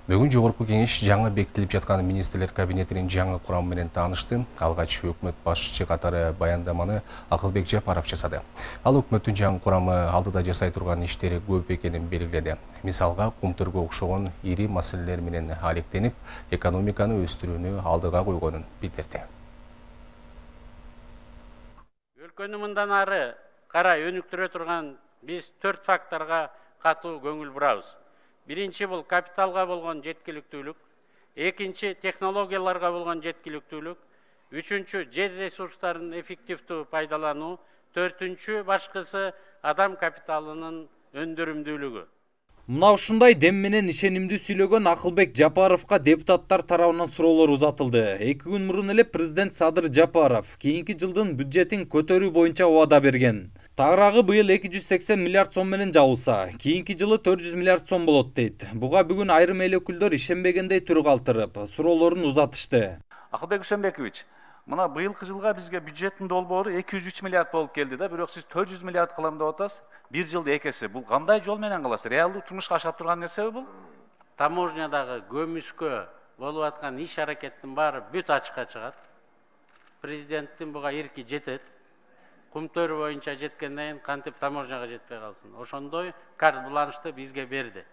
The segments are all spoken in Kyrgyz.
Бүгүн жогорку кеңеш жаңы бекитилип жаткан министрлер кабинетинин жаңы курамы менен таанышты. Алгач өкмөт башчы катары баяндаманы Акылбек Жапаров жасады. Ал өкмөттүн жаңы курамы алдыда жасай турган иштери көп экенин белгиледи. Мисалга, кумтөргө окшогон ири маселелер менен алектенип, экономиканы өстүрүүнү алдыга койгонун билдирди. Өлкөнү мындан ары карай өнүктүрө турган биз 4 факторго катуу көңүл бурабыз. Биринчи бул капиталга болгон жеткиликтүүлүк, экинчи технологияларга болгон жеткиликтүүлүк, үчүнчү жер ресурстарын эффективдүү пайдалануу, төртүнчү башкысы адам капиталынын өндүрүмдүүлүгү. Мына ушундай дем менен ишенимдүү сүйлөгөн Акылбек Жапаровго депутаттар тарабынан суроолор узатылды. 2 күн мурун эле президент Садыр Жапаров кийинки жылдын бюджетин көтөрүү боюнча убада берген. Тагыраагы быйыл 280 миллиард сом менен жабылса, кийинки жылы 400 миллиард сом болот дейт. Буга бүгүн айрым эл өкүлдөр ишенбегендей түрү калтырып, суроолорун узатышты. Акылбек Үсөнбекович, мына быйылкы жылга бизге бюджеттин долбоору 203 миллиард болуп келди да, бирок сиз 400 миллиард кылам деп атасыз. Бир жылда экеси. Бул кандай жол менен кыласыз? Реалдуу турмушка ашап турган нерсеби бул? Таможнядагы көмүскө болуп аткан иш аракеттин баары бүт ачыкка чыгат. Президенттин буга эрки жетет. Кумтөр боюнча жеткенден кийин кантип таможняга жетпей калсын. Ошондой карт бланшты бизге берди.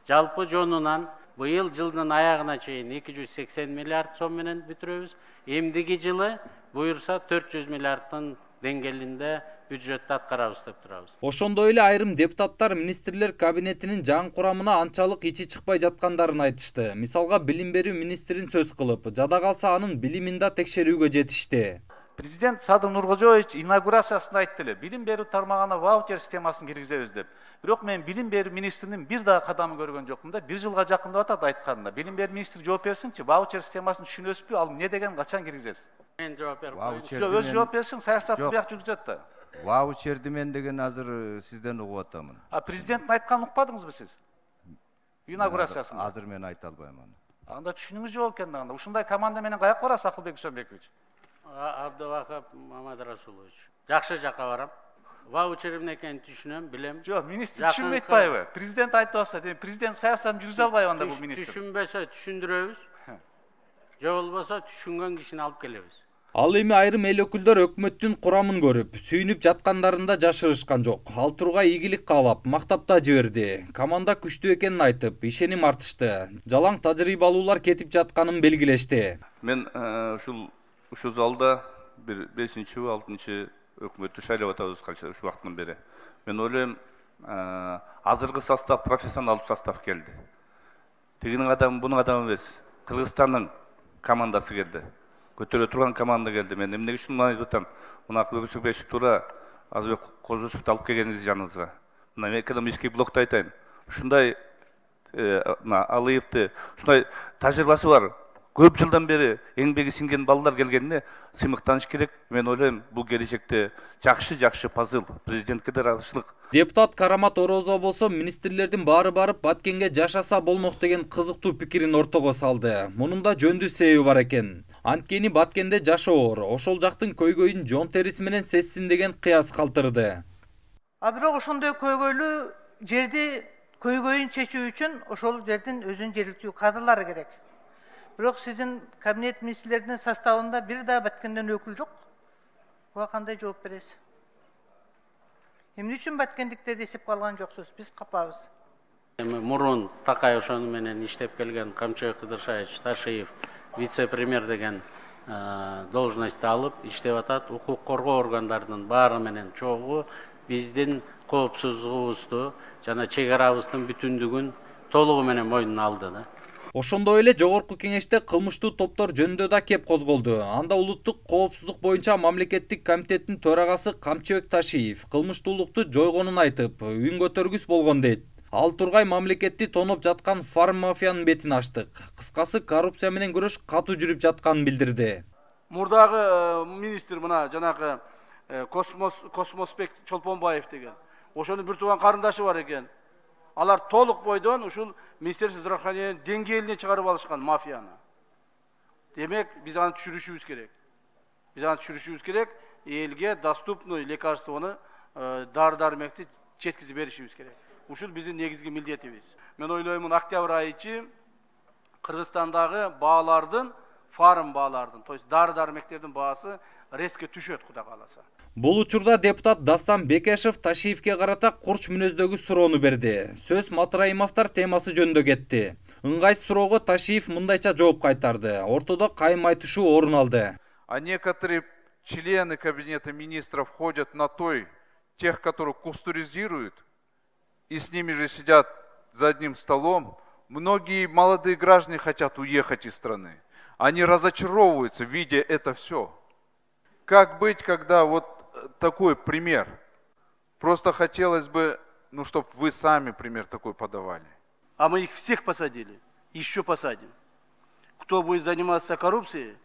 Жалпы жонунан быйыл жылдын аягына чейин 280 миллиард сом менен бүтүрөбүз. Эмдиги жылы буюрса 400 миллиардтын деңгээлинде бюджетти аткарабыз деп турабыз. Ошондой эле айрым депутаттар министрлер кабинетинин жаңы курамына анчалык ичи чыкпай жаткандарын айтышты. Мисалга, билим берүү министрин сөз кылып, жада калса анын билимин да текшерүүгө жетишти. Президент Садыр Нуркожоевич инаугурациясында айтты эле, билим берүү тармагына ваучер системасын киргизебиз деп. Бирок мен билим берүү министринин бир дагы кадамын көргөн жокмун да. 1 жылга жакындап атат айтканында. Билим берүү министри жооп берсинчи, ваучер системасын түшүнөсүзбү, ал эмне деген, качан киргизесиз? Мен жооп берип коеюн. Өз жооп берсин, саясатты бияк жүргүзөт да. Ваучерди мен деген азыр сизден угуп атамын. Президенттин айтканын укпадыңызбы сиз? Инаугурациясында. Азыр мен айта албайм аны. Анда түшүнүңүз жооп экен анда. Ушундай команда менен каяка барасыз, Акылбек Үсөнбекович? Абдывахап Мамадрасулович. Жакшы жакка барам. Ваучер эмне экенин түшүнөм, билем. Жок, министр түшүнбөй атпайбы? Президент айтып атса, президент саясатын жүргүзө албайбы анда бул министр? Түшүнбөсө түшүндүрөбүз. Же болбосо түшүнгөн кишини алып келебиз. Ал эми айрым эл өкүлдөр өкмөттүн курамын көрүп, сүйүнүп жаткандарында жашырышкан жок. Ал Тургай ийгилик каалап, мактап да жиберди. Команда күчтүү экенин айтып, ишеним артышты. Жалаң тажрыйбалуулар кетип жатканын белгилешти. Мен ушул залда бир 5-6 өкмөттү шайлап атабыз канча ушу убакыттан бери. Мен ойлойм, азыркы состав профессионалдуу состав келди. Тигинин адамы, бунун адамы эмес. Кыргызстандын командасы келди. Көтөрө турган команда келди. Мен эмнеге ушуну айтып атам? Мына Акылбек Үсөнбекович туура Азбек Кожушевду алып келгениңиз жаныңызга. Мына экономический блокто айтайын. Ушундай Алыевди, ушундай тажрыйбасы бар. Көп жылдан бери эмгеги сиңген балдар келгенине сыймыктаныш керек. Мен ойлойм, бул келечекте жакшы пазыл президентке да ыраазычылык. Депутат Карамат Орозо болсо министрлердин баары барып Баткенге жашаса болмок деген кызыктуу пикирин ортого салды. Мунун да жөндүү себеби бар экен. Анткени Баткенде жашоо оор, ошол жактын көйгөйүн жон териси менен сезсин деген кыяс калтырды. Бирок ошондой көйгөйлүү жерди көйгөйүн чечүү үчүн ошол жердин өзүнүн жергиликтүү кадрлары керек. Бирок сиздин кабинет министрлеринин составында бир да Баткенден өкүл жок. Буга кандай жооп бересиз? Эмне үчүн Баткендиктерди эсепке алган жоксуз? Биз капабыз. Мурун Такай ошону менен иштеп келген Камчыбек Кыдыршаевич Ташиев вице-премьер деген должностьты алып иштеп атат. Укук коргоо органдарынын баары менен чогуу биздин коопсуздугубузду жана чек арабыздын бүтүндүгүн толугу менен мойнуна алды да. Ошондой эле жогорку кеңеште кылмыштуу топтор жөнүндө да кеп козголду. Анда улуттук коопсуздук боюнча мамлекеттик комитеттин төрагасы Камчыбек Ташиев кылмыштуулукту жойгонун айтып, үн көтөргүс болгон дейт. Ал Тургай мамлекетти тоноп жаткан фарм мафиянын бетин ачтык. Кыскасы, коррупция менен күрөш катуу жүрүп жатканын билдирди. Мурдагы министр мына жанагы Космосбек Чолпонбаев деген. Ошонун бир тууган карындашы бар экен. Алар толук бойдон ушул Министерство здравоохранения деңгээлине чыгарып алышкан мафияны. Демек, биз аны түшүрүшүбүз керек. Элге доступный лекарствону, дары-дармекти жеткизип беришибиз керек. Ушул биздин негизги милдетибиз. Мен ойлоймун, октябрь айы Кыргызстандагы баалардын, фарм баалардын, то есть дары-дармектердин баасы резко түшөт, Кудай кааласа. Бул учурда депутат Дастан Бекешев Ташиевке карата курч мүнөздөгү суроону берди. Сөз Матраимовдор темасы жөнүндө кетти. Ыңгайсыз суроого Ташиев мындайча жооп кайтарды. Ортодо кайым айтышуу орун алды. А некоторые члены Кабинета министров ходят на тех, которых кустуризируют, и с ними же сидят за одним столом. Многие молодые граждане хотят уехать из страны. Они разочаровываются, видя это все. Как быть, когда вот такой пример? Просто хотелось бы, чтобы вы сами пример такой подавали. А мы их всех посадили, еще посадим. Кто будет заниматься коррупцией,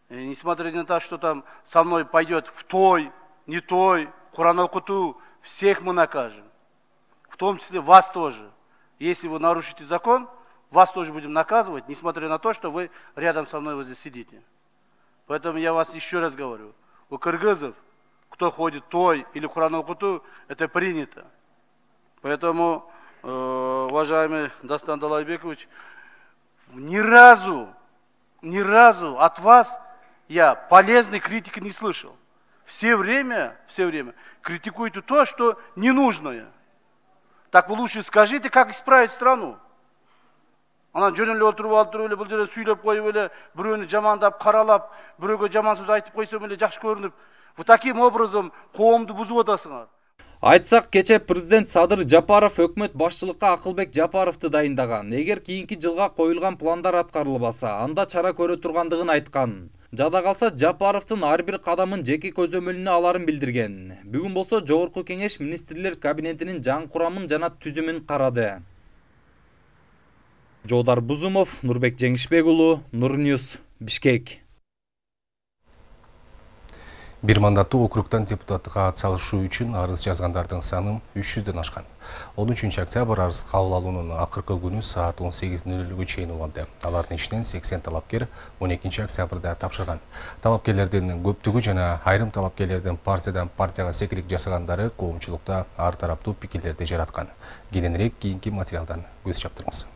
несмотря на то, что там со мной пойдет в той, не той, Куран окуту, всех мы накажем. В том числе вас тоже. Если вы нарушите закон, вас тоже будем наказывать, несмотря на то, что вы рядом со мной здесь сидите. Поэтому я вас еще раз говорю, у кыргызов, кто ходит той или Куран окуту, это принято. Поэтому, уважаемый Дастан Далайбекович, ни разу от вас я полезной критики не слышал. Все время критикуете то, что ненужное. Так вы лучше скажите, как исправить страну. Ана жөнөлө отуруп алып туруп эле бул жерде сүйлөп коюп эле бирөөнү жамандап каралап, бирөөгө жаман сөз айтып койсом эле жакшы көрүнүп, вот таким образом коомду бузуп атасыңар. Айтсак, кече президент Садыр Жапаров өкмөт башчылыкка Акылбек Жапаровду дайындаган. Эгер кийинки жылга коюлган пландар аткарылбаса, анда чара көрө тургандыгын айткан. Жада калса Жапаровдун ар бир кадамын жеке көзөмөлүнө аларын билдирген. Бүгүн болсо Жогорку Кеңеш министрлер кабинетинин жаңы курамын жана түзүмүн карады. Жоодар Бузумов, Нурбек Жеңишбек уулу, Нурньюс, Бишкек. Бир мандаттуу округтан депутаттыкка ат салышуу үчүн арыз жазгандардын саны 300дөн ашкан. 13 октябрь арыз кабыл алуунун акыркы күнү саат 18:00-га чейин уланды. Алардын ичинен 80 талапкер 12 октябрда тапшырган. Талапкерлердин көптүгү жана айрым талапкерлердин партиядан партияга секирик жасагандары коомчулукта ар тараптуу пикирлерди жараткан. Кененирээк кийинки материалдан көз чаптырыңыз.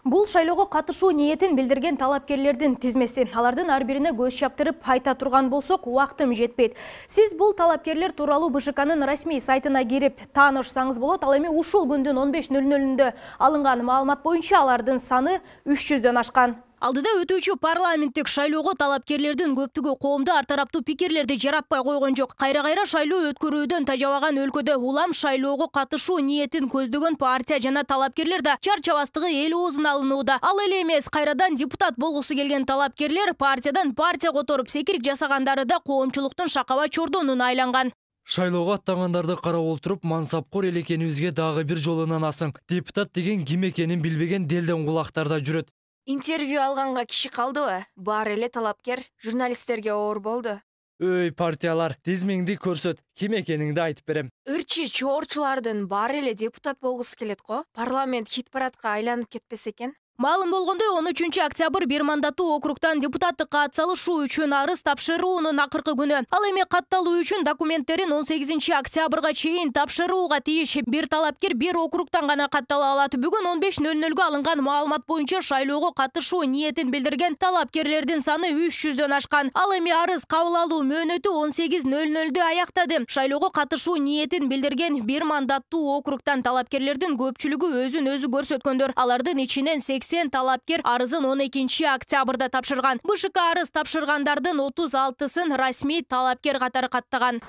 Бул шайлоого катышуу ниетин билдирген талапкерлердин тизмеси. Алардын ар бирине көз чаптырып айта турган болсок, убактым жетпейт. Сиз бул талапкерлер тууралуу БШКнын расмий сайтына кирип таанышсаңыз болот. Ал эми ушул күндүн 15:00-ндө алынган маалымат боюнча алардын саны 300дөн ашкан. Алдыда өтүүчү парламенттик шайлоого талапкерлердин көптүгү коомду ар тараптуу пикирлерди жаратпай койгон жок. Кайра-кайра шайлоо өткөрүүдөн тажабаган өлкөдө улам шайлоого катышуу ниетин көздөгөн партия жана талапкерлер да чар-чабастыгы эл оозуна алынууда. Ал эле эмес, кайрадан депутат болгусу келген талапкерлер партиядан партия которуп секирик жасагандары да коомчулуктун шакаба чордонуна айланган. Шайлоого аттагандарды карап отуруп, мансапкор эл экенибизге дагы бир жолу ынанасың. Депутат деген ким экенин билбеген делден кулактарда жүрөт. Интервью алганга киши калдыбы? Бар эле талапкер журналисттерге оор болду. Өй партиялар, тизмеңди көрсөт, ким экениңди айтып берем. Ырчы чоорчулардын бар эле депутат болгусу келет го. Парламент хит-парадка айланып кетпесе экен. Маалым болгондой 13 октябрь бир мандаттуу округтан депутаттыкка ат салышуу үчүн арыз тапшыруунун акыркы күнү. Ал эми катталуу үчүн документтерин 18 октябрга чейин тапшырууга тийиш. Бир талапкер бир округтан гана каттала алат. Бүгүн 15:00-га алынган маалымат боюнча шайлоого катышуу ниетин билдирген талапкерлердин саны 300дөн ашкан. Ал эми арыз кабыл алуу мөөнөтү 18:00-дө аяктады. Шайлоого катышуу ниетин билдирген бир мандаттуу округтан талапкерлердин көпчүлүгү өзүн өзү көрсөткөндөр. Алардын ичинен 80 талапкер арызын 12 октябрда тапшырган. БШК арыз тапшыргандардын 36-сын расмий талапкер катары каттаган.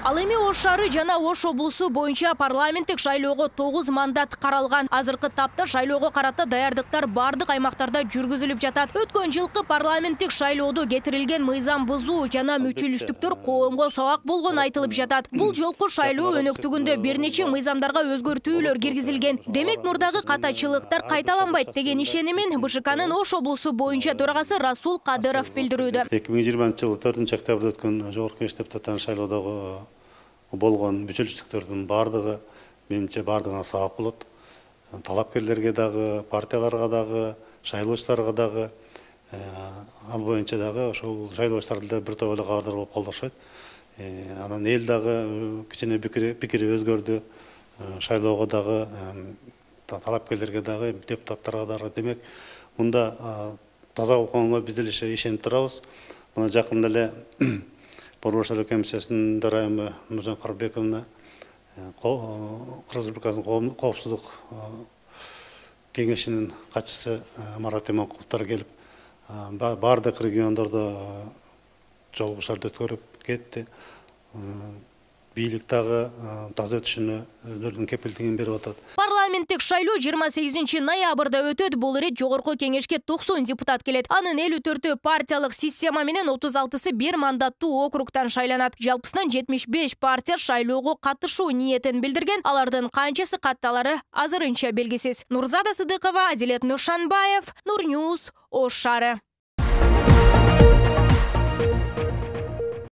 Ал эми Ош шаары жана Ош облусу боюнча парламенттик шайлоого 9 мандат каралган. Азыркы тапта шайлоого карата даярдыктар бардык аймактарда жүргүзүлүп жатат. Өткөн жылкы парламенттик шайлоодо кетирилген мыйзам бузуу жана мүчүлүштүктөр коомго сабак болгону айтылып жатат. Бул жолку шайлоо өнөктүгүндө бир нече мыйзамдарга өзгөртүүлөр киргизилген. Демек мурдагы катачылыктар кайталанбайт деген ишенимин БШКнын Ош облусу боюнча төрагасы Расул Кадыров билдирүүдө. 2020-жылы 4-октябрда өткөн Жогорку Кеңеш депутаттарын шайлоодогу болгон мүчөлүштүктөрдүн бардыгы менимче бардыгына сабак болот. Талапкерлерге дагы, партияларга дагы, шайлоочуларга дагы, ал боюнча дагы ошол шайлоочуларды бир топ эле кабардар болуп колдошот. Анан эл дагы кичине пикири өзгөрдү. шайлоого дагы талапкерлерге дагы депутаттарга дагы демек мында таза окуганга биз деле ишенип турабыз. Мына жакында эле Борбор шайлоо комиссиясынын төрайымы Нуржан Карбековна Кыргыз Республикасынын коопсуздук кеңешинин катчысы Марат Иманкуловдор келип бардык региондордо жолугушууларды өткөрүп кетти. Бийлик дагы таза өтүшүнө өздөрүнүн кепилдигин берип атат. Парламенттик шайлоо 28 ноябрда өтөт. Бул ирет жогорку кеңешке 90 депутат келет. Анын 54-ü партиялык система менен 36-сы бир мандаттуу округтан шайланат. Жалпысынан 75 партия шайлоого катышуу ниетин билдирген. Алардын канчасы катталары азырынча белгисиз. Нурзада Сыдыкова, Адилет Нуршанбаев, Нурньюз, Ош шаары.